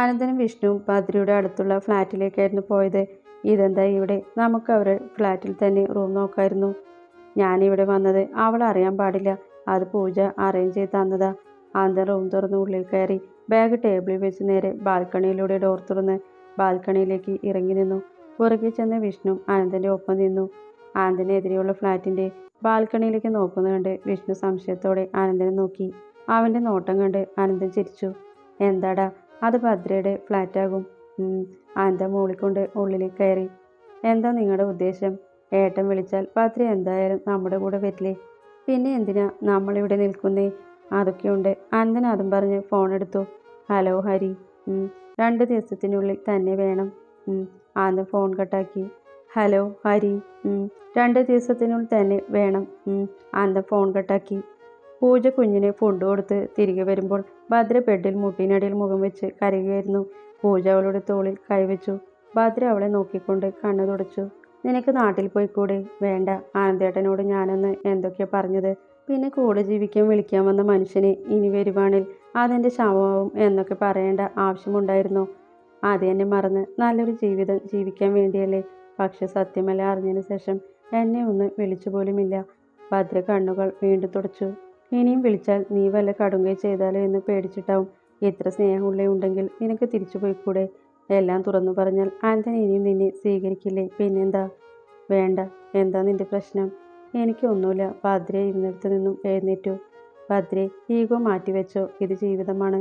അനന്തനും വിഷ്ണുവും ബദ്രിയുടെ അടുത്തുള്ള ഫ്ലാറ്റിലേക്കായിരുന്നു പോയത്. ഇതെന്താ ഇവിടെ? നമുക്ക് അവരുടെ ഫ്ലാറ്റിൽ തന്നെ റൂം നോക്കായിരുന്നു. ഞാനിവിടെ വന്നത് അവൾ അറിയാൻ പാടില്ല. അത് പൂജ അറേഞ്ച് ചെയ്ത് തന്നതാ. അനന്തൻ റൂം തുറന്ന് ഉള്ളിൽ കയറി. ബാഗ് ടേബിളിൽ വെച്ച് നേരെ ബാൽക്കണിയിലൂടെ ഡോർ തുറന്ന് ബാൽക്കണിയിലേക്ക് ഇറങ്ങി നിന്നു. പുറകെ ചെന്ന് വിഷ്ണു അനന്തൻ്റെ ഒപ്പം നിന്നു. അനന്തനെതിരെയുള്ള ഫ്ലാറ്റിൻ്റെ ബാൽക്കണിയിലേക്ക് നോക്കുന്നത് കണ്ട് വിഷ്ണു സംശയത്തോടെ അനന്തനെ നോക്കി. അവൻ്റെ നോട്ടം കണ്ട് അനന്തൻ ചിരിച്ചു. എന്താടാ, അത് ഭദ്രയുടെ ഫ്ലാറ്റാകും. അനന്തൻ മൂളിക്കൊണ്ട് ഉള്ളിലേക്ക് കയറി. എന്താ നിങ്ങളുടെ ഉദ്ദേശം? ഏട്ടൻ വിളിച്ചാൽ ഭദ്ര എന്തായാലും നമ്മുടെ കൂടെ വരില്ലേ? പിന്നെ എന്തിനാ നമ്മളിവിടെ നിൽക്കുന്നേ? അതൊക്കെയുണ്ട്. അനന്തൻ അതും പറഞ്ഞ് ഫോൺ എടുത്തു. ഹലോ ഹരി. 2 ദിവസത്തിനുള്ളിൽ തന്നെ വേണം. അനന്തൻ ഫോൺ കട്ടാക്കി. ഹലോ ഹരി. 2 ദിവസത്തിനുള്ളിൽ തന്നെ വേണം. അനന്തൻ ഫോൺ കട്ടാക്കി. പൂജ കുഞ്ഞിന് ഫുഡ് കൊടുത്ത് തിരികെ വരുമ്പോൾ ഭദ്ര ബെഡിൽ മുട്ടിനടിയിൽ മുഖം വെച്ച് കരയുകയായിരുന്നു. പൂജ അവളുടെ തോളിൽ കൈവച്ചു. ഭദ്ര അവളെ നോക്കിക്കൊണ്ട് കണ്ണു തുടച്ചു. നിനക്ക് നാട്ടിൽ പോയിക്കൂടെ? വേണ്ട. ആനന്ദേട്ടനോട് ഞാനന്ന് എന്തൊക്കെയാ പറഞ്ഞത്? പിന്നെ കൂടെ ജീവിക്കാൻ വിളിക്കാൻ വന്ന മനുഷ്യനെ ഇനി വരുവാണിൽ അതെൻ്റെ ശവമാവും എന്നൊക്കെ പറയേണ്ട ആവശ്യമുണ്ടായിരുന്നോ? അത് എന്നെ മറന്ന് നല്ലൊരു ജീവിതം ജീവിക്കാൻ വേണ്ടിയല്ലേ? പക്ഷെ സത്യമെല്ലാം അറിഞ്ഞതിന് ശേഷം എന്നെ ഒന്ന് വിളിച്ചു പോലുമില്ല. ഭദ്ര കണ്ണുകൾ വീണ്ടും തുടച്ചു. ഇനിയും വിളിച്ചാൽ നീ വല്ല കടുങ്കൈ ചെയ്താലോ എന്ന് പേടിച്ചിട്ടാവും. ഇത്ര സ്നേഹമുള്ള ഉണ്ടെങ്കിൽ നിനക്ക് തിരിച്ചു പോയിക്കൂടെ? എല്ലാം തുറന്നു പറഞ്ഞാൽ ആന്റണി ഇനിയും നിന്നെ സ്വീകരിക്കില്ലേ? പിന്നെന്താ? വേണ്ട. എന്താ നിന്റെ പ്രശ്നം? എനിക്കൊന്നുമില്ല. ഭദ്രെ ഇരുന്നിടത്ത് നിന്നും എഴുന്നേറ്റു. ഭദ്രെ, ഈഗോ മാറ്റിവെച്ചോ. ഇത് ജീവിതമാണ്.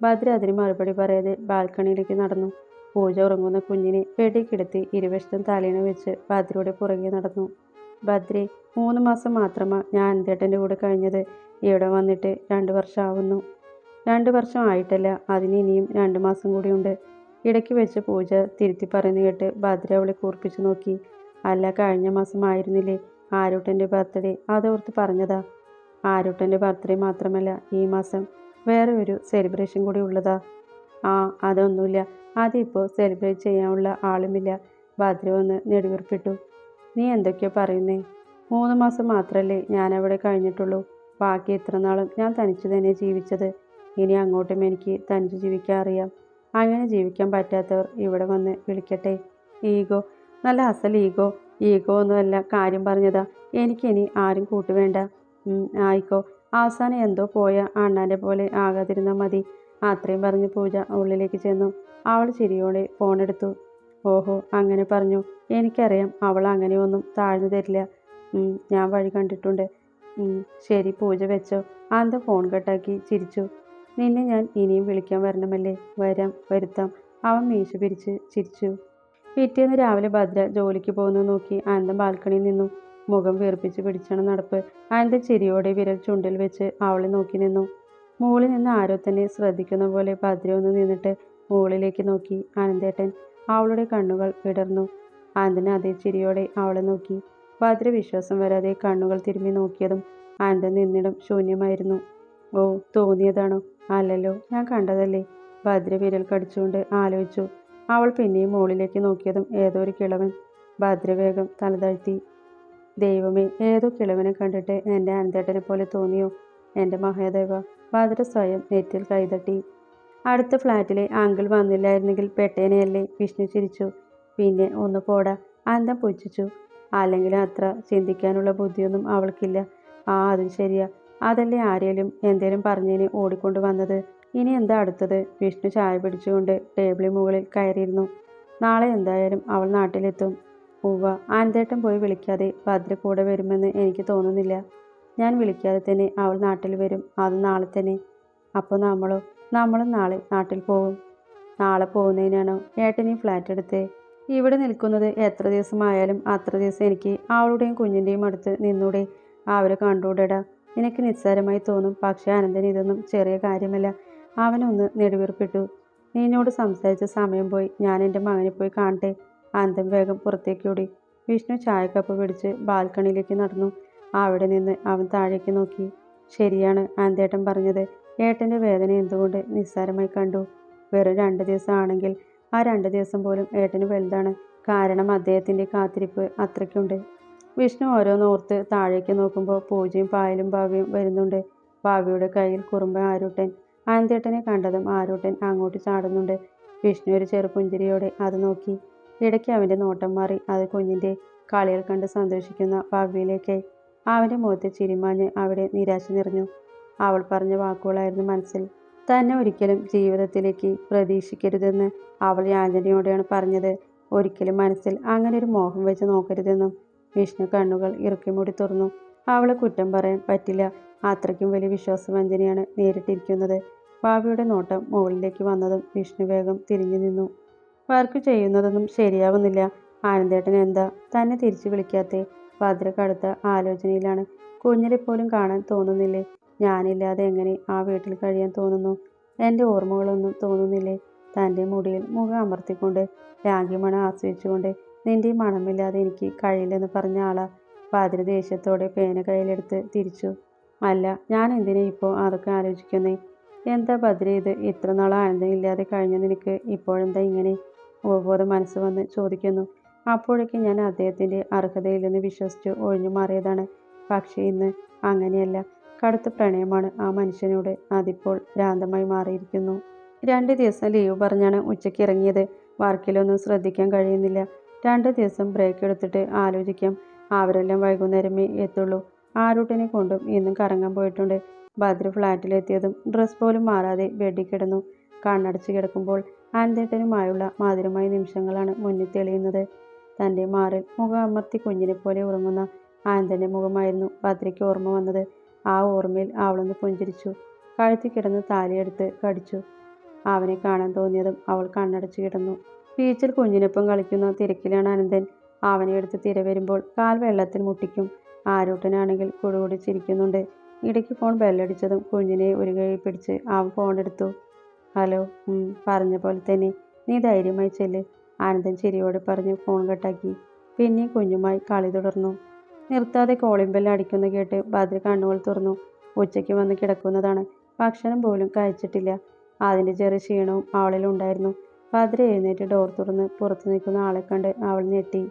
ഭദ്ര അതിന് മറുപടി പറയാതെ ബാൽക്കണിയിലേക്ക് നടന്നു. പൂജ ഉറങ്ങുന്ന കുഞ്ഞിനെ ബെഡിൽ കിടത്തി ഇരുവശത്തും തലയിണ വെച്ച് ഭദ്രയുടെ പുറകെ നടന്നു. ഭദ്രെ, 3 മാസം മാത്രമാ ഞാൻ അനന്തേട്ടൻ്റെ കൂടെ കഴിഞ്ഞത്. ഇവിടെ വന്നിട്ട് 2 വർഷം ആവുന്നു. 2 വർഷം ആയിട്ടല്ല, അതിന് ഇനിയും 2 മാസം കൂടിയുണ്ട്. ഇടയ്ക്ക് വെച്ച് പൂജ തിരുത്തി പറയുന്നു കേട്ട് ഭദ്ര അവളെ കൂർപ്പിച്ചു നോക്കി. അല്ല, കഴിഞ്ഞ മാസം ആയിരുന്നില്ലേ ആരൂട്ടൻ്റെ ബർത്ത്ഡേ? അതോർത്ത് പറഞ്ഞതാ. ആരൂട്ടൻ്റെ ബർത്ത്ഡേ മാത്രമല്ല, ഈ മാസം വേറെ ഒരു സെലിബ്രേഷൻ കൂടി ഉള്ളതാ. അതൊന്നുമില്ല. അതിപ്പോൾ സെലിബ്രേറ്റ് ചെയ്യാനുള്ള ആളുമില്ല. ഭദ്ര വന്ന് നെടുവീർപ്പിട്ടു. നീ എന്തൊക്കെയോ പറയുന്നേ? 3 മാസം മാത്രമല്ലേ ഞാൻ അവിടെ കഴിഞ്ഞിട്ടുള്ളൂ. ബാക്കി ഇത്ര നാളും ഞാൻ തനിച്ചു തന്നെ ജീവിച്ചത്. ഇനി അങ്ങോട്ടും എനിക്ക് തനിച്ച് ജീവിക്കാൻ അറിയാം. അങ്ങനെ ജീവിക്കാൻ പറ്റാത്തവർ ഇവിടെ വന്ന് വിളിക്കട്ടെ. ഈഗോ, നല്ല അസൽ ഈഗോ. ഈഗോ ഒന്നുമല്ല, കാര്യം പറഞ്ഞതാ. എനിക്കിനി ആരും കൂട്ടുവേണ്ട. ആയിക്കോ. അവസാനം എന്തോ പോയ അണ്ണാൻ്റെ പോലെ ആകാതിരുന്നാൽ മതി. അത്രയും പറഞ്ഞ് പൂജ ഉള്ളിലേക്ക് ചെന്നു. അവൾ ചിരിയോടെ ഫോണെടുത്തു. ഓഹോ, അങ്ങനെ പറഞ്ഞു. എനിക്കറിയാം അവൾ അങ്ങനെയൊന്നും താഴ്ന്നു തരില്ല. ഞാൻ വഴി കണ്ടിട്ടുണ്ട്. ശരി, പൂജ വെച്ചോ. അന്ത ഫോൺ കട്ടാക്കി ചിരിച്ചു. നിന്നെ ഞാൻ ഇനിയും വിളിക്കാൻ വരണമല്ലേ? വരാം, വരുത്താം. അവൻ മീശ പിരിച്ച് ചിരിച്ചു. പിറ്റേന്ന് രാവിലെ ഭദ്ര ജോലിക്ക് പോകുന്നത് നോക്കി അനന്തൻ ബാൽക്കണിയിൽ നിന്നു. മുഖം വീർപ്പിച്ച് പിടിച്ചാണ് നടപ്പ്. അനന്തൻ ചിരിയോടെ വിരൽ ചുണ്ടിൽ വെച്ച് അവളെ നോക്കി നിന്നു. മുകളിൽ നിന്ന് ആരോ തന്നെ ശ്രദ്ധിക്കുന്ന പോലെ ഭദ്ര ഒന്ന് നിന്നിട്ട് മുകളിലേക്ക് നോക്കി. അനന്തേട്ടൻ. അവളുടെ കണ്ണുകൾ വിടർന്നു. അനന്തൻ അതേ ചിരിയോടെ അവളെ നോക്കി. ഭദ്ര വിശ്വാസം വരാതെ കണ്ണുകൾ തിരുമ്മി നോക്കിയതും അനന്തൻ നിന്നിടം ശൂന്യമായിരുന്നു. ഓ, തോന്നിയതാണോ? അല്ലല്ലോ, ഞാൻ കണ്ടതല്ലേ. ഭദ്ര വിരൽ കടിച്ചുകൊണ്ട് ആലോചിച്ചു. അവൾ പിന്നെയും മുകളിലേക്ക് നോക്കിയതും ഏതോ ഒരു കിളവൻ. ഭദ്ര വേഗം തലതാഴ്ത്തി. ദൈവമേ, ഏതോ കിളവനെ കണ്ടിട്ട് എൻ്റെ അനന്തേട്ടനെ പോലെ തോന്നിയോ? എൻ്റെ മഹാദേവ. ഭദ്ര സ്വയം നെറ്റിൽ കൈതട്ടി. അടുത്ത ഫ്ലാറ്റിലെ അങ്കിൾ വന്നില്ലായിരുന്നെങ്കിൽ പെട്ടേനെയല്ലേ? വിഷ്ണു ചിരിച്ചു. പിന്നെ ഒന്ന് പോടാ, അനന്തൻ പുച്ഛിച്ചു. അല്ലെങ്കിലും അത്ര ചിന്തിക്കാനുള്ള ബുദ്ധിയൊന്നും അവൾക്കില്ല. അതും ശരിയാ. അതല്ലേ ആരേലും എന്തേലും പറഞ്ഞതിന് ഓടിക്കൊണ്ട് വന്നത്. ഇനി എന്താ അടുത്തത്? വിഷ്ണു ചായ പിടിച്ചുകൊണ്ട് ടേബിളിന് മുകളിൽ കയറിയിരുന്നു. നാളെ എന്തായാലും അവൾ നാട്ടിലെത്തും. ഉവ്വ. അനന്തേട്ടൻ പോയി വിളിക്കാതെ ഭദ്ര കൂടെ വരുമെന്ന് എനിക്ക് തോന്നുന്നില്ല. ഞാൻ വിളിക്കാതെ തന്നെ അവൾ നാട്ടിൽ വരും. അത് നാളെ തന്നെ. അപ്പോൾ നമ്മളും നാളെ നാട്ടിൽ പോവും. നാളെ പോകുന്നതിനാണോ ഏട്ടൻ ഈ ഫ്ലാറ്റ് എടുത്തേ? ഇവിടെ നിൽക്കുന്നത് എത്ര ദിവസമായാലും അത്ര ദിവസം എനിക്ക് അവളുടെയും കുഞ്ഞിൻ്റെയും അടുത്ത് നിന്നൂടെ? അവരെ കണ്ടുകൂടെടാ? നിനക്ക് നിസ്സാരമായി തോന്നും, പക്ഷേ അനന്തൻ ഇതൊന്നും ചെറിയ കാര്യമല്ല. അവനൊന്ന് നെടുവീർപ്പിട്ടു. നിന്നോട് സംസാരിച്ച സമയം പോയി. ഞാൻ എൻ്റെ മകനെ പോയി കാണട്ടെ. അനന്തൻ വേഗം പുറത്തേക്കോടി. വിഷ്ണു ചായക്കപ്പ് പിടിച്ച് ബാൽക്കണിയിലേക്ക് നടന്നു. അവിടെ നിന്ന് അവൻ താഴേക്ക് നോക്കി. ശരിയാണ് അനന്തേട്ടൻ പറഞ്ഞത്. ഏട്ടൻ്റെ വേദന എന്തുകൊണ്ട് നിസ്സാരമായി കണ്ടു? വെറും 2 ദിവസം ആണെങ്കിൽ ആ 2 ദിവസം പോലും ഏട്ടന് വലുതാണ്. കാരണം അദ്ദേഹത്തിൻ്റെ കാത്തിരിപ്പ് അത്രയ്ക്കുണ്ട്. വിഷ്ണു ഓരോന്നോർത്ത് താഴേക്ക് നോക്കുമ്പോൾ പൂജയും പായലും ഭാവ്യയും വരുന്നുണ്ട്. ഭാവ്യയുടെ കയ്യിൽ കുറുമ്പൻ ആരൂട്ടൻ. അനന്തേട്ടനെ കണ്ടതും ആരൂട്ടൻ അങ്ങോട്ട് ചാടുന്നുണ്ട്. വിഷ്ണു ഒരു ചെറുപുഞ്ചിരിയോടെ അത് നോക്കി. ഇടയ്ക്ക് അവൻ്റെ നോട്ടം മാറി അത് കുഞ്ഞിൻ്റെ കളികൾ കണ്ട് സന്തോഷിക്കുന്ന ഭവ്യയിലേക്ക്. അവൻ്റെ മുഖത്ത് ചിരിമാഞ്ഞ് അവിടെ നിരാശ നിറഞ്ഞു. അവൾ പറഞ്ഞ വാക്കുകളായിരുന്നു മനസ്സിൽ. തന്നെ ഒരിക്കലും ജീവിതത്തിലേക്ക് പ്രതീക്ഷിക്കരുതെന്ന് അവൾ യാചനയോടെയാണ് പറഞ്ഞത്. ഒരിക്കലും മനസ്സിൽ അങ്ങനെ ഒരു മോഹം വെച്ച് നോക്കരുതെന്നും. വിഷ്ണു കണ്ണുകൾ ഇറുക്കിമൂടി തുറന്നു. അവളെ കുറ്റം പറയാൻ പറ്റില്ല. അത്രയ്ക്കും വലിയ വിശ്വാസവഞ്ചനയാണ് നേരിട്ടിരിക്കുന്നത്. ഭാവിയുടെ നോട്ടം മുകളിലേക്ക് വന്നതും വിഷ്ണു വേഗം തിരിഞ്ഞു നിന്നു. വർക്ക് ചെയ്യുന്നതൊന്നും ശരിയാവുന്നില്ല. ആനന്ദേട്ടൻ എന്താ തന്നെ തിരിച്ചു വിളിക്കാത്തേ? ഭദ്ര കടുത്ത ആലോചനയിലാണ്. കുഞ്ഞിനെ പോലും കാണാൻ തോന്നുന്നില്ലേ? ഞാനില്ലാതെ എങ്ങനെ ആ വീട്ടിൽ കഴിയാൻ തോന്നുന്നു? എൻ്റെ ഓർമ്മകളൊന്നും തോന്നുന്നില്ലേ? തൻ്റെ മുടിയിൽ മുഖം അമർത്തിക്കൊണ്ട് രാഗിമണം ആസ്വദിച്ചുകൊണ്ട് നിന്റെ മണമില്ലാതെ എനിക്ക് കഴിയില്ലെന്ന് പറഞ്ഞ ആളാ. ഭദ്ര ദേഷ്യത്തോടെ പേന കയ്യിലെടുത്ത് തിരിച്ചു. അല്ല, ഞാൻ എന്തിനാ ഇപ്പോൾ അതൊക്കെ ആലോചിക്കുന്നേ? എന്താ ഭദ്ര ഇത്? ഇത്ര നാൾ ആനന്ദം ഇല്ലാതെ കഴിഞ്ഞ നിനക്ക് ഇപ്പോഴെന്താ ഇങ്ങനെ? ഉപബോധം മനസ്സ് വന്ന് ചോദിക്കുന്നു. അപ്പോഴേക്കും ഞാൻ അദ്ദേഹത്തിൻ്റെ അർഹതയില്ലെന്ന് വിശ്വസിച്ചു ഒഴിഞ്ഞു മാറിയതാണ്. പക്ഷേ ഇന്ന് അങ്ങനെയല്ല. കടുത്ത പ്രണയമാണ് ആ മനുഷ്യനോട്. അതിപ്പോൾ ഭ്രാന്തമായി മാറിയിരിക്കുന്നു. 2 ദിവസം ലീവ് പറഞ്ഞാണ് ഉച്ചയ്ക്ക് ഇറങ്ങിയത്. വർക്കിലൊന്നും ശ്രദ്ധിക്കാൻ കഴിയുന്നില്ല. 2 ദിവസം ബ്രേക്ക് എടുത്തിട്ട് ആലോചിക്കാം. അവരെല്ലാം വൈകുന്നേരമേ എത്തുള്ളൂ. ആരൂട്ടനെ കൊണ്ടും ഇന്നും കറങ്ങാൻ പോയിട്ടുണ്ട്. ഭദ്ര ഫ്ലാറ്റിലെത്തിയതും ഡ്രസ് പോലും മാറാതെ ബെഡിൽ കിടന്നു. കണ്ണടച്ച് കിടക്കുമ്പോൾ അനന്തേട്ടനുമായുള്ള മധുരമായ നിമിഷങ്ങളാണ് മുന്നിൽ തെളിയുന്നത്. തൻ്റെ മാറിൽ മുഖം അമർത്തി കുഞ്ഞിനെപ്പോലെ ഉറങ്ങുന്ന അനന്തൻ്റെ മുഖമായിരുന്നു ഭദ്രയ്ക്ക് ഓർമ്മ വന്നത്. ആ ഓർമ്മയിൽ അവളൊന്ന് പുഞ്ചിരിച്ചു. കഴുത്തിൽ കിടന്ന് താലിയെടുത്ത് കടിച്ചു. അവനെ കാണാൻ തോന്നിയതും അവൾ കണ്ണടച്ചു കിടന്നു. ബീച്ചിൽ കുഞ്ഞിനൊപ്പം കളിക്കുന്ന തിരക്കിലാണ് അനന്തൻ. അവനെ എടുത്ത് തിര വരുമ്പോൾ കാൽ വെള്ളത്തിൽ മുട്ടിക്കും. ആരൂട്ടനാണെങ്കിൽ കുടുകൂടി ചിരിക്കുന്നുണ്ട്. ഇടയ്ക്ക് ഫോൺ ബെല്ലടിച്ചതും കുഞ്ഞിനെ ഒരു കൈ പിടിച്ച് അവൻ ഫോണെടുത്തു. ഹലോ. പറഞ്ഞ പോലെ തന്നെ. നീ ധൈര്യമായി ചെല്ല്, അനന്തൻ ചിരിയോടെ പറഞ്ഞ് ഫോൺ കട്ടാക്കി. പിന്നെയും കുഞ്ഞുമായി കളി തുടർന്നു. നിർത്താതെ കോളിംഗ് ബെല്ല് അടിക്കുന്ന കേട്ട് ഭദ്ര കണ്ണുകൾ തുറന്നു. ഉച്ചയ്ക്ക് വന്ന് കിടക്കുന്നതാണ്. ഭക്ഷണം പോലും കഴിച്ചിട്ടില്ല. അതിൻ്റെ ചെറിയ ക്ഷീണവും അവളിലുണ്ടായിരുന്നു. ഭദ്ര എഴുന്നേറ്റ് ഡോർ തുറന്ന് പുറത്തു നിൽക്കുന്ന ആളെ കണ്ട് അവൾ ഞെട്ടി.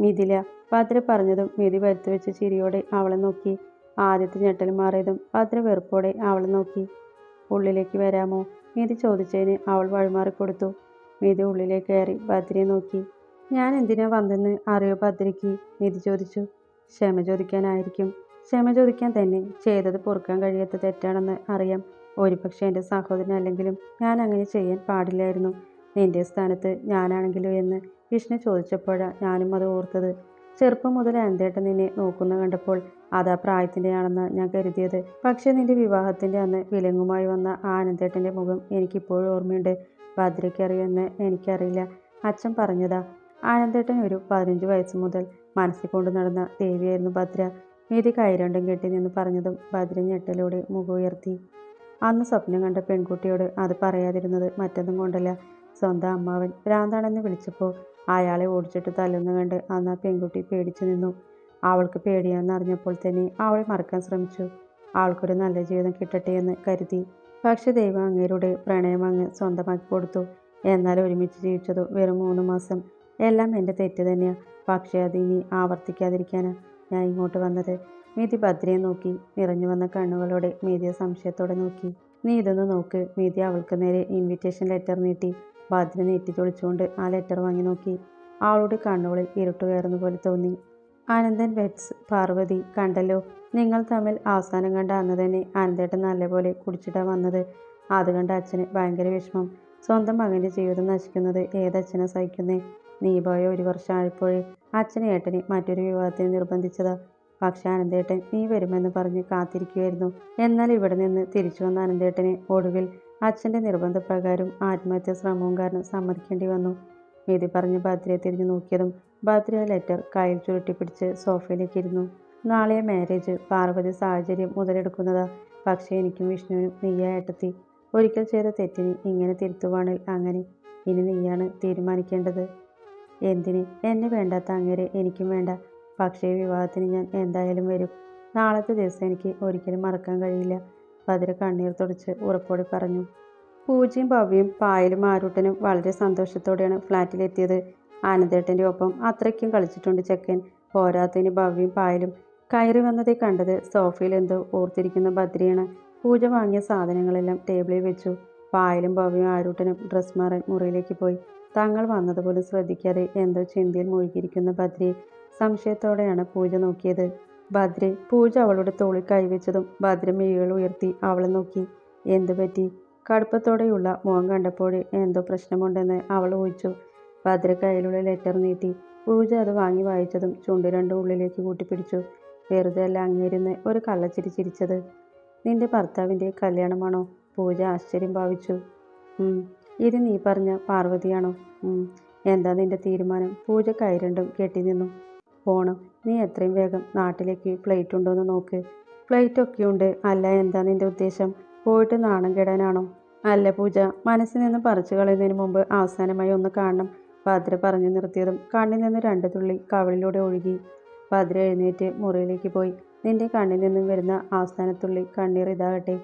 മിഥില. ഭദ്ര പറഞ്ഞതും മിഥി വരുത്തി വെച്ച ചിരിയോടെ അവളെ നോക്കി. ആദ്യത്തെ ഞെട്ടൽ മാറിയതും ഭദ്ര വെറുപ്പോടെ അവളെ നോക്കി. ഉള്ളിലേക്ക് വരാമോ? മിഥി ചോദിച്ചതിന് അവൾ വഴിമാറിക്കൊടുത്തു. മിഥി ഉള്ളിലേക്ക് കയറി ഭദ്രയെ നോക്കി. ഞാൻ എന്തിനാ വന്നെന്ന് അറിയോ ഭദ്രയ്ക്ക്? മിഥി ചോദിച്ചു. ക്ഷമ ചോദിക്കാനായിരിക്കും. ക്ഷമ ചോദിക്കാൻ തന്നെ. ചെയ്തത് പൊറുക്കാൻ കഴിയാത്ത തെറ്റാണെന്ന് അറിയാം. ഒരുപക്ഷെ എൻ്റെ സഹോദരനല്ലെങ്കിലും ഞാൻ അങ്ങനെ ചെയ്യാൻ പാടില്ലായിരുന്നു. നിന്റെ സ്ഥാനത്ത് ഞാനാണെങ്കിലോ എന്ന് വിഷ്ണു ചോദിച്ചപ്പോഴാണ് ഞാനും അത് ഓർത്തത്. ചെറുപ്പം മുതൽ അനന്തേട്ടൻ നിന്നെ നോക്കുന്ന കണ്ടപ്പോൾ അത് ആ പ്രായത്തിൻ്റെയാണെന്ന് ഞാൻ കരുതിയത്. പക്ഷേ നിന്റെ വിവാഹത്തിൻ്റെ അന്ന് വിലങ്ങുമായി വന്ന ആ അനന്തേട്ടൻ്റെ മുഖം എനിക്കിപ്പോഴും ഓർമ്മയുണ്ട്. ഭദ്രയ്ക്ക് അറിയുമെന്ന് എനിക്കറിയില്ല. അച്ഛൻ പറഞ്ഞതാ. ആനന്ദേട്ടൻ ഒരു 15 വയസ്സ് മുതൽ മനസ്സിൽ കൊണ്ടു നടന്ന ദേവിയായിരുന്നു ഭദ്ര. മിഥി കൈ രണ്ടും കെട്ടി നിന്ന് പറഞ്ഞതും ഭദ്ര ഞെട്ടലോടെ മുഖം ഉയർത്തി. അന്ന് സ്വപ്നം കണ്ട പെൺകുട്ടിയോട് അത് പറയാതിരുന്നത് മറ്റൊന്നും കൊണ്ടല്ല. സ്വന്തം അമ്മാവൻ ഭ്രാന്താണെന്ന് വിളിച്ചപ്പോൾ അയാളെ ഓടിച്ചിട്ട് തല്ലുന്ന കണ്ട് അന്ന് ആ പെൺകുട്ടി പേടിച്ചു നിന്നു. അവൾക്ക് പേടിയാണെന്ന് അറിഞ്ഞപ്പോൾ തന്നെ അവളെ മറക്കാൻ ശ്രമിച്ചു. അവൾക്കൊരു നല്ല ജീവിതം കിട്ടട്ടെ എന്ന് കരുതി. പക്ഷെ ദൈവം അങ്ങേരുടെ പ്രണയം അങ്ങ് സ്വന്തമാക്കി കൊടുത്തു. എന്നാൽ ഒരുമിച്ച് ജീവിച്ചത് വെറും 3 മാസം. എല്ലാം എൻ്റെ തെറ്റ് തന്നെയാണ്. പക്ഷേ അത് ഇനി ആവർത്തിക്കാതിരിക്കാനാണ് ഞാൻ ഇങ്ങോട്ട് വന്നത്. മിഥി ഭദ്രയെ നോക്കി. നിറഞ്ഞു വന്ന കണ്ണുകളോടെ മിഥിയെ സംശയത്തോടെ നോക്കി. നീ ഇതൊന്ന് നോക്ക്. മിഥി അവൾക്ക് നേരെ ഇൻവിറ്റേഷൻ ലെറ്റർ നീട്ടി. ഭദ്ര നെറ്റി ചൊളിച്ചുകൊണ്ട് ആ ലെറ്റർ വാങ്ങി നോക്കി. അവളുടെ കണ്ണുകളിൽ ഇരുട്ട് കയറുന്ന പോലെ തോന്നി. അനന്തൻ വെഡ്സ് പാർവതി. കണ്ടല്ലോ, നിങ്ങൾ തമ്മിൽ അവസാനം കണ്ട അന്ന് തന്നെ അനന്തേട്ടൻ നല്ലപോലെ കുടിച്ചിട്ടാ വന്നത്. അത് കണ്ട അച്ഛന് ഭയങ്കര വിഷമം. സ്വന്തം മകൻ്റെ ജീവിതം നശിക്കുന്നത് ഏതച്ഛനെ സഹിക്കുന്നേ? നീ പോയ 1 വർഷം ആയപ്പോഴേ അച്ഛൻ ഏട്ടനെ മറ്റൊരു വിവാഹത്തിന് നിർബന്ധിച്ചതാ. പക്ഷെ അനന്തേട്ടൻ നീ വരുമെന്ന് പറഞ്ഞ് കാത്തിരിക്കുമായിരുന്നു. എന്നാൽ ഇവിടെ നിന്ന് തിരിച്ചു വന്ന അനന്തേട്ടനെ ഒടുവിൽ അച്ഛൻ്റെ നിർബന്ധപ്രകാരം ആത്മഹത്യാ ശ്രമവും കാരണം സമ്മതിക്കേണ്ടി വന്നു. മിഥി പറഞ്ഞ് ഭദ്രയെ തിരിഞ്ഞു നോക്കിയതും ഭദ്ര ലെറ്റർ കയ്യിൽ ചുരുട്ടിപ്പിടിച്ച് സോഫയിലേക്ക് ഇരുന്നു. നാളെ മാരേജ്. പാർവതി സാഹചര്യം മുതലെടുക്കുന്നതാ. പക്ഷേ എനിക്കും വിഷ്ണുവിനും നീയാ ഏട്ടത്തി. ഒരിക്കൽ ചെയ്ത തെറ്റിന് ഇങ്ങനെ തിരുത്തുവാണെങ്കിൽ അങ്ങനെ. ഇനി നീയാണ് തീരുമാനിക്കേണ്ടത്. എന്തിന്? എന്നെ വേണ്ടാത്ത അങ്ങേരെ എനിക്കും വേണ്ട. പക്ഷേ വിവാഹത്തിന് ഞാൻ എന്തായാലും വരും. നാളത്തെ ദിവസം എനിക്ക് ഒരിക്കലും മറക്കാൻ കഴിയില്ല. ഭദ്ര കണ്ണീർ തുടച്ച് ഉറപ്പോടെ പറഞ്ഞു. പൂജയും ഭവ്യയും പായലും ആരൂട്ടനും വളരെ സന്തോഷത്തോടെയാണ് ഫ്ലാറ്റിലെത്തിയത്. ആനന്ദേട്ടൻ്റെ ഒപ്പം അത്രയ്ക്കും കളിച്ചിട്ടുണ്ട് ചെക്കൻ. പോരാത്തതിന് ഭവ്യയും പായലും കയറി വന്നതേ കണ്ടത് സോഫയിൽ എന്തോ ഓർത്തിരിക്കുന്ന ഭദ്രയാണ്. പൂജ വാങ്ങിയ സാധനങ്ങളെല്ലാം ടേബിളിൽ വെച്ചു. പായലും ഭവ്യയും ആരൂട്ടനും ഡ്രസ് മാറാൻ മുറിയിലേക്ക് പോയി. തങ്ങൾ വന്നതുപോലും ശ്രദ്ധിക്കാതെ എന്തോ ചിന്തയിൽ മുഴുകിയിരിക്കുന്ന ഭദ്രയെ സംശയത്തോടെയാണ് പൂജ നോക്കിയത്. ഭദ്രെ, പൂജ അവളുടെ തോളിൽ കൈവച്ചതും ഭദ്ര മിഴികൾ ഉയർത്തി അവളെ നോക്കി. എന്തു പറ്റി? കടുപ്പത്തോടെയുള്ള മുഖം കണ്ടപ്പോഴേ എന്തോ പ്രശ്നമുണ്ടെന്ന് അവൾ ഊഹിച്ചു. ഭദ്ര കയ്യിലുള്ള ലെറ്റർ നീട്ടി. പൂജ അത് വാങ്ങി വായിച്ചതും ചുണ്ടു രണ്ടും ഉള്ളിലേക്ക് കൂട്ടിപ്പിടിച്ചു. വെറുതെ അല്ല അങ്ങേരുന്ന് ഒരു കള്ളച്ചിരി ചിരിച്ചത്. നിന്റെ ഭർത്താവിൻ്റെ കല്യാണമാണോ? പൂജ ആശ്ചര്യം ഭാവിച്ചു. ഇത് നീ പറഞ്ഞ പാർവതിയാണോ? എന്താ നിന്റെ തീരുമാനം? പൂജ കൈ രണ്ടും കെട്ടി നിന്നു. പോണം. നീ എത്രയും വേഗം നാട്ടിലേക്ക് ഫ്ലൈറ്റ് ഉണ്ടോയെന്ന് നോക്ക്. ഫ്ലൈറ്റ് ഒക്കെയുണ്ട്. അല്ല, എന്താ നിന്റെ ഉദ്ദേശം? പോയിട്ട് നാണം കെടാനാണോ? അല്ല പൂജ, മനസ്സിൽ നിന്ന് പറിച്ചു കളയുന്നതിന് മുമ്പ് അവസാനമായി ഒന്ന് കാണണം. ഭദ്ര പറഞ്ഞു നിർത്തിയതും കണ്ണിൽ നിന്ന് 2 തുള്ളി കവിളിലൂടെ ഒഴുകി. ഭദ്ര എഴുന്നേറ്റ് മുറിയിലേക്ക് പോയി. നിന്റെ കണ്ണിൽ നിന്നും വരുന്ന അവസാനത്തുള്ളി കണ്ണീർ ഇതാകട്ടെ.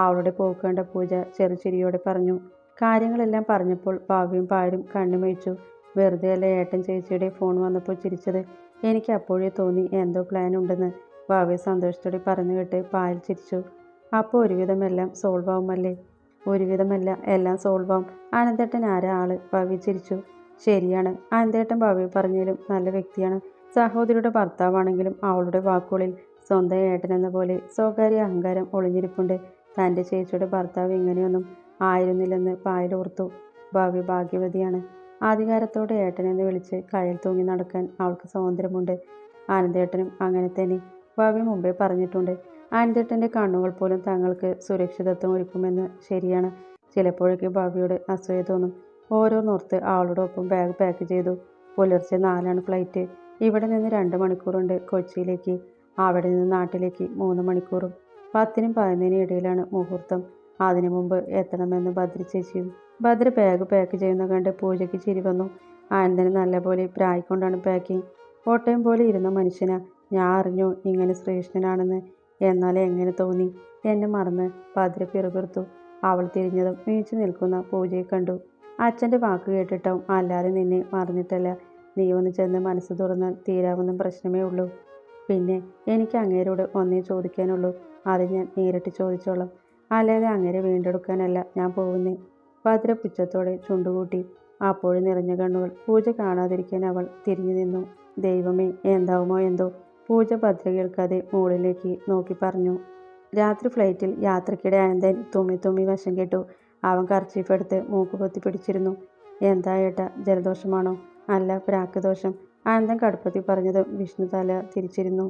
അവളുടെ പോക്ക് കണ്ട പൂജ ചെറുചിരിയോടെ പറഞ്ഞു. കാര്യങ്ങളെല്ലാം പറഞ്ഞപ്പോൾ ഭാവിയും പായലും കണ്ണുമഴിച്ചു. വെറുതെ അല്ല ഏട്ടൻ ചേച്ചിയുടെ ഫോൺ വന്നപ്പോൾ ചിരിച്ചത്. എനിക്ക് അപ്പോഴേ തോന്നി എന്തോ പ്ലാൻ ഉണ്ടെന്ന്. ഭാവ്യ സന്തോഷത്തോടെ പറഞ്ഞു കേട്ട് പായൽ ചിരിച്ചു. അപ്പോൾ ഒരുവിധം എല്ലാം സോൾവ് ആവുമല്ലേ? ഒരുവിധമല്ല, എല്ലാം സോൾവ് ആവും. അനന്തേട്ടൻ ആരാ ആള്? ഭാവ്യ ചിരിച്ചു. ശരിയാണ്, അനന്തേട്ടൻ ഭാവ്യ പറഞ്ഞാലും നല്ല വ്യക്തിയാണ്. സഹോദരിയുടെ ഭർത്താവാണെങ്കിലും അവളുടെ വാക്കുകളിൽ സ്വന്തം ഏട്ടനെന്ന പോലെ സ്വകാര്യ അഹങ്കാരം ഒളിഞ്ഞിരിപ്പുണ്ട്. തൻ്റെ ചേച്ചിയുടെ ഭർത്താവ് ഇങ്ങനെയൊന്നും ആയിരുന്നില്ലെന്ന് പായൽ ഓർത്തു. ഭാവ്യ ഭാഗ്യവതിയാണ്. അധികാരത്തോടെ ഏട്ടനെന്ന് വിളിച്ച് കയ്യിൽ തൂങ്ങി നടക്കാൻ അവൾക്ക് സ്വാതന്ത്ര്യമുണ്ട്. അനന്തേട്ടനും അങ്ങനെ തന്നെ. ഭാവ്യ മുമ്പേ പറഞ്ഞിട്ടുണ്ട്. അനന്തേട്ടൻ്റെ കണ്ണുകൾ പോലും തങ്ങൾക്ക് സുരക്ഷിതത്വം ഒരുക്കുമെന്ന്. ശരിയാണ്. ചിലപ്പോഴൊക്കെ ഭാവ്യയോട് അസൂയ തോന്നും. ഓരോന്നോർത്ത് അവളോടൊപ്പം ബാഗ് പാക്ക് ചെയ്തു. പുലർച്ചെ 4 ഫ്ലൈറ്റ്. ഇവിടെ നിന്ന് 2 മണിക്കൂറുണ്ട് കൊച്ചിയിലേക്ക്. അവിടെ നിന്ന് നാട്ടിലേക്ക് 3 മണിക്കൂറും. 10നും 11നും ഇടയിലാണ് മുഹൂർത്തം. അതിനു മുമ്പ് എത്തണമെന്ന് ഭദ്ര ചേച്ചിയും. ഭദ്ര ബാഗ് പാക്ക് ചെയ്യുന്ന കണ്ട് പൂജയ്ക്ക് ചിരി വന്നു. ആനന്ദന് നല്ലപോലെ പ്രായിക്കൊണ്ടാണ് പാക്കിങ്. ഒട്ടയം പോലെ ഇരുന്ന മനുഷ്യനാ. ഞാൻ അറിഞ്ഞു ഇങ്ങനെ ശ്രീകൃഷ്ണനാണെന്ന്. എന്നാൽ എങ്ങനെ തോന്നി? എന്നെ മറന്ന്? ഭദ്ര പിറുപിറുത്തു. അവൾ തിരിഞ്ഞതും വീഴ്ച നിൽക്കുന്ന പൂജയെ കണ്ടു. അച്ഛൻ്റെ വാക്ക് കേട്ടിട്ടാവും, അല്ലാതെ നിന്നെ മറന്നിട്ടല്ല. നീ ഒന്ന് ചെന്ന് മനസ്സ് തുറന്നാൽ തീരാവുന്ന പ്രശ്നമേ ഉള്ളൂ. പിന്നെ എനിക്ക് അങ്ങേരോട് ഒന്നേ ചോദിക്കാനുള്ളൂ. അത് ഞാൻ നേരിട്ട് ചോദിച്ചോളാം. അല്ലാതെ അങ്ങേരെ വീണ്ടെടുക്കാനല്ല ഞാൻ പോകുന്നേ. ഭദ്ര പുച്ഛത്തോടെ ചുണ്ടുകൂട്ടി. അപ്പോഴും നിറഞ്ഞ കണ്ണുകൾ. പൂജ കാണാതിരിക്കാൻ അവൾ തിരിഞ്ഞു നിന്നു. ദൈവമേ, എന്താവുമോ എന്തോ? പൂജ ഭദ്ര കേൾക്കാതെ മുകളിലേക്ക് നോക്കി പറഞ്ഞു. രാത്രി ഫ്ലൈറ്റിൽ യാത്രക്കിടെ അനന്തൻ തുമ്മി തുമ്മി വശം കെട്ടു. അവൻ കർച്ചീഫ് എടുത്ത് മൂക്ക് പൊത്തി പിടിച്ചിരുന്നു. എന്താ ഏട്ടാ, ജലദോഷമാണോ? അല്ല, പ്രാക്ക് ദോഷം. അനന്തൻ കടുപ്പത്തിൽ പറഞ്ഞത് വിഷ്ണു തല തിരിച്ചിരുന്നു.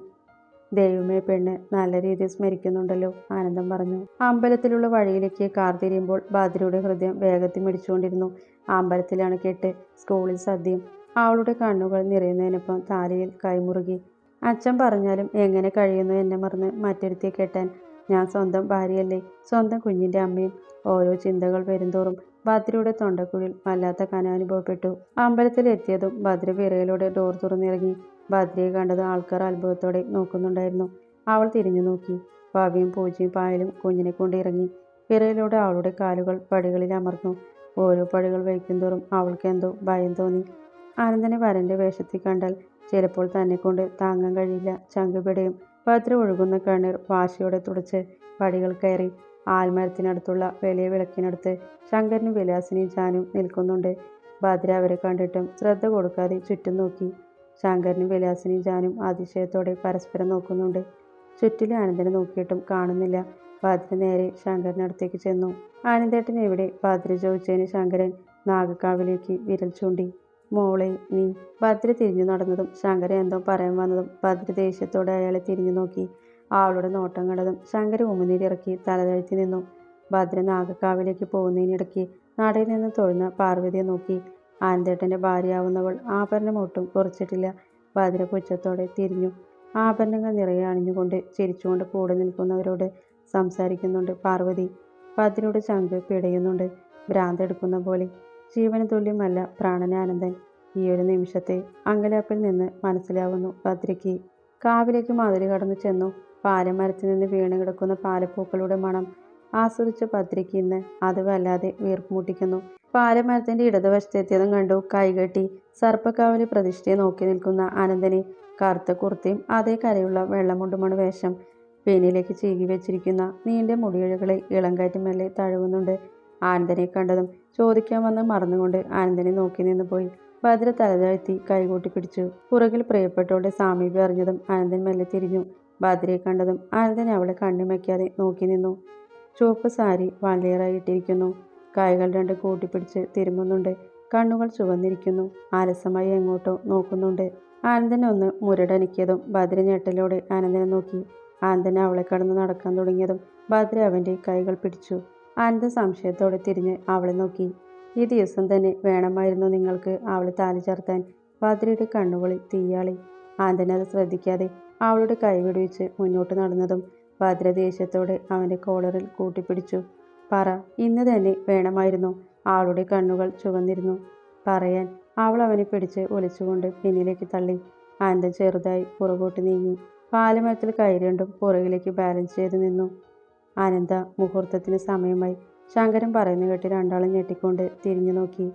ദൈവമേ, പെണ്ണ് നല്ല രീതിയിൽ സ്മരിക്കുന്നുണ്ടല്ലോ, ആനന്ദം പറഞ്ഞു. അമ്പലത്തിലുള്ള വഴിയിലേക്ക് കാർ തിരിയുമ്പോൾ ഭദ്രയുടെ ഹൃദയം വേഗത്തിൽ മിടിച്ചുകൊണ്ടിരുന്നു. അമ്പലത്തിലാണ് കെട്ട്, സ്കൂളിൽ സദ്യയും. അവളുടെ കണ്ണുകൾ നിറയുന്നതിനൊപ്പം താലിയിൽ കൈമുറുകി. അച്ഛൻ പറഞ്ഞാലും എങ്ങനെ കഴിയുന്നു എന്നെ മറന്ന് മറ്റൊരുത്തിയെ കെട്ടാൻ? ഞാൻ സ്വന്തം ഭാര്യയല്ലേ, സ്വന്തം കുഞ്ഞിൻ്റെ അമ്മയും. ഓരോ ചിന്തകൾ വരുംതോറും ഭദ്രയുടെ തൊണ്ടക്കുഴിൽ വല്ലാത്ത കന അനുഭവപ്പെട്ടു. അമ്പലത്തിലെത്തിയതും ഭദ്ര വിറയലോടെ ഡോർ തുറന്നിറങ്ങി. ഭദ്രയെ കണ്ടത് ആൾക്കാർ അത്ഭുതത്തോടെ നോക്കുന്നുണ്ടായിരുന്നു. അവൾ തിരിഞ്ഞു നോക്കി. ഭാവിയും പൂജയും പായലും കുഞ്ഞിനെ കൊണ്ട് ഇറങ്ങി. വിറയലോടെ അവളുടെ കാലുകൾ പടികളിൽ അമർന്നു. ഓരോ പടികൾ വയ്ക്കുന്തോറും അവൾക്ക് എന്തോ ഭയം തോന്നി. അനന്തനെ വരൻ്റെ വേഷത്തിൽ കണ്ടാൽ ചിലപ്പോൾ തന്നെ കൊണ്ട് താങ്ങാൻ കഴിയില്ല. ചങ്കുപിടയും. ഭദ്ര ഒഴുകുന്ന കണ്ണീർ വാശിയോടെ തുടച്ച് പടികൾ കയറി. ആൽമരത്തിനടുത്തുള്ള വലിയ വിളക്കിനടുത്ത് ശങ്കരനും വിലാസിനിയും ജാനും നിൽക്കുന്നുണ്ട്. ഭദ്ര അവരെ കണ്ടിട്ടും ശ്രദ്ധ കൊടുക്കാതെ ചുറ്റും നോക്കി. ശങ്കരനും വിലാസിനിയും ജാനും അതിശയത്തോടെ പരസ്പരം നോക്കുന്നുണ്ട്. ചുറ്റിലും ആനന്ദനെ നോക്കിയിട്ടും കാണുന്നില്ല. ഭദ്ര നേരെ ശങ്കരനടുത്തേക്ക് ചെന്നു. ആനന്ദേട്ടൻ എവിടെ? ഭദ്ര ചോദിച്ചതിന് ശങ്കരൻ നാഗക്കാവിലേക്ക് വിരൽ ചൂണ്ടി. മോളെ, നീ? ഭദ്ര തിരിഞ്ഞു നടന്നതും ശങ്കരൻ എന്തോ പറയാൻ വന്നതും ഭദ്ര ദേഷ്യത്തോടെ അയാളെ തിരിഞ്ഞു നോക്കി. അവളുടെ നോട്ടം കണ്ടതും ശങ്കരൻ ഉമിനീരിറക്കി തലതാഴ്ത്തി നിന്നു. ഭദ്ര നാഗക്കാവിലേക്ക് പോകുന്നതിനിടയ്ക്ക് നടയിൽ നിന്ന് തൊഴുന്ന പാർവതിയെ നോക്കി. ആനന്ദേട്ടൻ്റെ ഭാര്യയാവുന്നവൾ ആഭരണം ഒട്ടും കുറച്ചിട്ടില്ല. ഭദ്ര പുച്ഛത്തോടെ തിരിഞ്ഞു. ആഭരണങ്ങൾ നിറയെ അണിഞ്ഞുകൊണ്ട് ചിരിച്ചുകൊണ്ട് കൂടെ നിൽക്കുന്നവരോട് സംസാരിക്കുന്നുണ്ട് പാർവതി. ഭദ്രയുടെ ചങ്ക് പിടയുന്നുണ്ട്, ഭ്രാന്തെടുക്കുന്ന പോലെ. ജീവന് തുല്യമല്ല പ്രാണന് ആനന്ദൻ. ഈയൊരു നിമിഷത്തെ അങ്കലാപ്പിൽ നിന്ന് മനസ്സിലാവുന്നു ഭദ്രയ്ക്ക്. കാവിലേക്ക് മതില് കടന്നു ചെന്നു. പാലമരത്തിൽ നിന്ന് വീണ് കിടക്കുന്ന പാലപ്പൂക്കളുടെ മണം ആസ്വദിച്ച ഭദ്രയ്ക്ക് ഇന്ന് അത് വല്ലാതെ വീർപ്പുമുട്ടിക്കുന്നു. പാലമരത്തിൻ്റെ ഇടതുവശത്തെത്തിയതും കണ്ടു കൈകെട്ടി സർപ്പക്കാവിലെ പ്രതിഷ്ഠയെ നോക്കി നിൽക്കുന്ന അനന്തനെ. കറുത്ത കുർത്തയും അതേ കരയുള്ള വെള്ളമുണ്ടുമാണ് വേഷം. പിന്നിലേക്ക് ചീകി വെച്ചിരിക്കുന്ന നീണ്ട മുടിയിഴകളെ ഇളങ്കാറ്റ് മെല്ലെ തഴുകുന്നുണ്ട്. ആനന്ദനെ കണ്ടതും ചോദിക്കാൻ വന്ന് മറന്നുകൊണ്ട് ആനന്ദനെ നോക്കി നിന്ന് പോയി. ഭദ്ര തലതാഴ്ത്തി കൈകൂട്ടി പിടിച്ചു. പുറകിൽ പ്രിയപ്പെട്ടവളുടെ സാമീപ്യം അറിഞ്ഞതും ആനന്ദൻ മെല്ലെ തിരിഞ്ഞു. ഭദ്രയെ കണ്ടതും ആനന്ദൻ അവളെ കണ്ണുമയ്ക്കാതെ നോക്കി നിന്നു. ചുവപ്പ് സാരി വള്ളിയറായി ഇട്ടിരിക്കുന്നു. കൈകൾ രണ്ടും കൂട്ടിപ്പിടിച്ച് തിരുമുന്നുണ്ട്. കണ്ണുകൾ ചുവന്നിരിക്കുന്നു. അലസമായി എങ്ങോട്ടോ നോക്കുന്നുണ്ട്. ആനന്ദൻ ഒന്ന് മുരടനക്കിയതും ഭദ്ര ഞെട്ടലോടെ ആനന്ദനെ നോക്കി. ആനന്ദൻ അവളെ കടന്ന് നടക്കാൻ തുടങ്ങിയതും ഭദ്ര അവൻ്റെ കൈകൾ പിടിച്ചു. ആനന്ദൻ സംശയത്തോടെ തിരിഞ്ഞ് അവളെ നോക്കി. ഈ ദിവസം തന്നെ വേണമായിരുന്നു നിങ്ങൾക്ക് അവളെ താലി ചാർത്താൻ. ഭദ്രയുടെ കണ്ണുകളിൽ തീയാളി. ആനന്ദൻ അത് ശ്രദ്ധിക്കാതെ അവളുടെ കൈ വിടുവിച്ച് മുന്നോട്ട് നടന്നതും ഭദ്ര ദേഷ്യത്തോടെ അവൻ്റെ കോളറിൽ കൂട്ടിപ്പിടിച്ചു. പറ, ഇന്ന് തന്നെ വേണമായിരുന്നു. അവളുടെ കണ്ണുകൾ ചുവന്നിരുന്നു. പറയാൻ അവൾ അവനെ പിടിച്ച് ഒലിച്ചുകൊണ്ട് പിന്നിലേക്ക് തള്ളി. ആനന്ദൻ ചെറുതായി പുറകോട്ട് നീങ്ങി. പാലമരത്തിൽ കൈ രണ്ടും പുറകിലേക്ക് ബാലൻസ് ചെയ്ത് നിന്നു. അനന്ത, മുഹൂർത്തത്തിന് സമയമായി. ശങ്കരൻ പറയുന്ന കേട്ട് രണ്ടാളും ഞെട്ടിക്കൊണ്ട് തിരിഞ്ഞു നോക്കി.